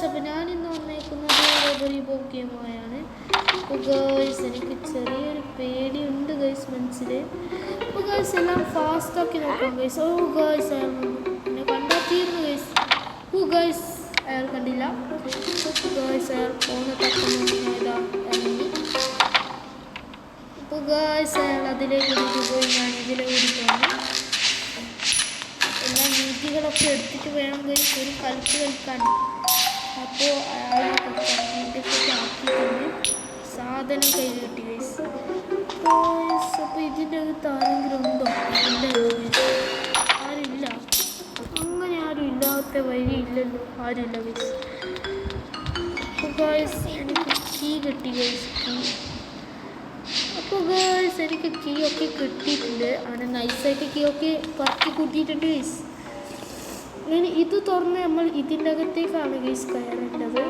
അപ്പോൾ ഞാനിന്ന് വന്നേക്കുന്നത് റോബറി ബോബ് ഗെയിമായാണ്. അപ്പോൾ ഗേൾസ് എനിക്ക് ചെറിയൊരു പേടിയുണ്ട് ഗേൾസ് മനസ്സിൽ. അപ്പോൾ ഗേൾസ് എല്ലാം ഫാസ്റ്റാക്കി നോക്കാം ഗേൾസ്. ഓ ഗേൾസ് അയാൾ എന്നെ കണ്ടാൽ തീർന്നു ഗേൾസ്. ഓ ഗേൾസ് അയാൾ കണ്ടില്ല. ഗേൾസ് അയാൾ പോകുന്ന തക്കം ഇതാ ഇറങ്ങി. അപ്പോൾ ഗേൾസ് അയാൾ അതിലേക്ക് പോയി ഞാൻ ഇതിലെ ഓടിക്കുന്നു. എല്ലാ നീതികളൊക്കെ എടുത്തിട്ട് വേണം ഗേൾസ് ഒരു കളിച്ച് കളിക്കാൻ. അപ്പോൾ അയാളെ ആക്കിയിട്ടുണ്ട്. സാധനം കയ്യിൽ കിട്ടി ഗൈസ്. അപ്പോൾ ഇതിൻ്റെ അകത്ത് ആരെങ്കിലും ഉണ്ടോ? ആരുമില്ല. അങ്ങനെ ആരും ഇല്ലാത്ത വഴി ഇല്ലല്ലോ. ആരുമില്ല ഗൈസ്. അപ്പോൾ ഗൈസ് എനിക്ക് കീ കിട്ടി ഗൈസ്. കീ അപ്പോൾ ഗൈസ് എനിക്ക് കീ ഒക്കെ കിട്ടിയിട്ടുണ്ട്. അങ്ങനെ നൈസായിട്ട് കീ ഒക്കെ പറക്കി കൂട്ടിയിട്ടുണ്ട് ഗൈസ്. ഇനി ഇത് തുറന്ന് നമ്മൾ ഇതിൻ്റെ അകത്തേക്കാണ് ഗൈസ് കയറേണ്ടത്.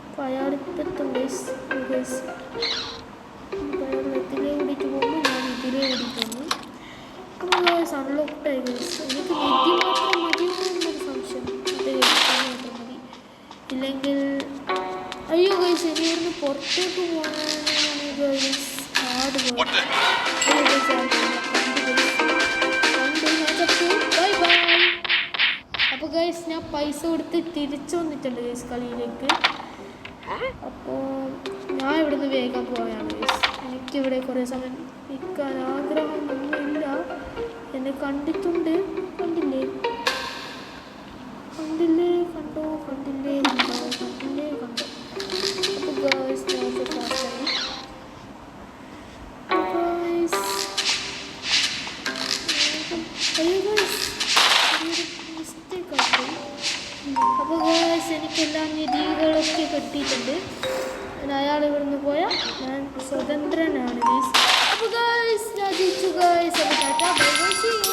അപ്പോൾ അയാളിപ്പം ഗൈസ് ഗൈസ് ഇതിലേ ഓടിച്ച് പോകുമ്പോൾ ഞാൻ ഇതിലേ ഓടിക്കുന്നു. അപ്പോൾ ഗൈസ് അൺലോക്ക്ഡായി ഗൈസ്. എനിക്ക് നിധി മാത്രം മതിയോ എന്നൊരു സംശയം. അത് മാത്രം മതി. ഇല്ലെങ്കിൽ അയ്യോ ഗൈസ് ഇനി ഇവിടുന്ന് പുറത്തേക്ക് പോകാനാണ് ഗൈസ് കാട് പോകുന്നത്. അപ്പോൾ ഗൈസ് ഞാൻ പൈസ കൊടുത്ത് തിരിച്ചു വന്നിട്ടുണ്ട് ഗൈസ് കളിയിലേക്ക്. അപ്പോൾ ഞാൻ ഇവിടുന്ന് വേഗം പോവുകയാണ് ഗൈസ്. എനിക്കിവിടെ കുറേ സമയം നിൽക്കാൻ ആഗ്രഹമൊന്നുമില്ല. എന്നെ കണ്ടിട്ടുണ്ട്. കണ്ടില്ലേ കണ്ടില്ലേ കണ്ടോ കണ്ടില്ലേ കണ്ടോ കണ്ടില്ലേ കണ്ടോ. അപ്പോൾ ഗൈസ് ഞാൻ ഫാസ്റ്റായി. അപ്പോൾ ഗൈസ് എനിക്കെല്ലാം നിധികളൊക്കെ കിട്ടിയിട്ടുണ്ട്. അയാൾ ഇവിടുന്ന് പോയാൽ ഞാൻ സ്വതന്ത്രനാണ് ഗൈസ്.